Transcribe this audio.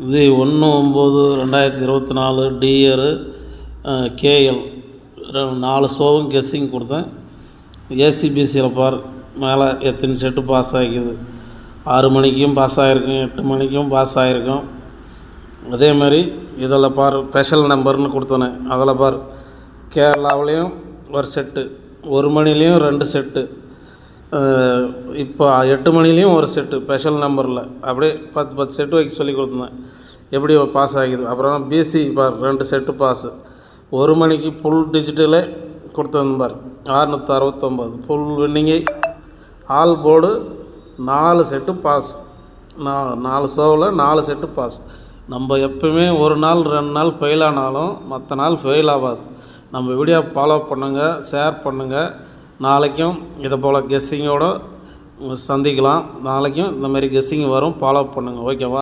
இது 1/9/2024 dear KL 4 ஷோவும் guessing கொடுத்தேன். ஏசிபிசியில் பார் மேலே எத்தனை செட்டு பாஸ் ஆகிக்குது. 6 மணிக்கும் பாஸ் ஆகிருக்கும், 8 மணிக்கும் பாஸ் ஆகிருக்கும். அதே மாதிரி இதில் பார் ஸ்பெஷல் நம்பர்னு கொடுத்தோன்னே அதில் பார் கேரளாவிலையும் ஒரு செட்டு, 1 மணிலேயும் 2 செட்டு, இப்போ 8 மணிலேயும் ஒரு செட்டு ஸ்பெஷல் நம்பரில் அப்படியே 10 செட்டு வைக்க சொல்லி கொடுத்துருந்தேன். எப்படி பாஸ் ஆகிது. அப்புறம் பிசி பார் 2 செட்டு பாஸு. 1 மணிக்கு ஃபுல் டிஜிட்டலே கொடுத்துருந்தேன் பார் 669 ஃபுல் வின்னிங்கை. All board 4 set pass. 4 ஷோவில் 4 செட்டு பாஸ். நம்ம எப்பவுமே ஒரு நாள் 2 நாள் ஃபெயில் ஆனாலும் மற்ற நாள் ஃபெயில் ஆகாது. நம்ம வீடியோ ஃபாலோ பண்ணுங்கள், ஷேர் பண்ணுங்கள். நாளைக்கும் இதை போல் கெஸ்ஸிங்கோடு சந்திக்கலாம். நாளைக்கும் இந்த மாதிரி கெஸ்ஸிங் வரும், ஃபாலோ பண்ணுங்கள். ஓகேவா?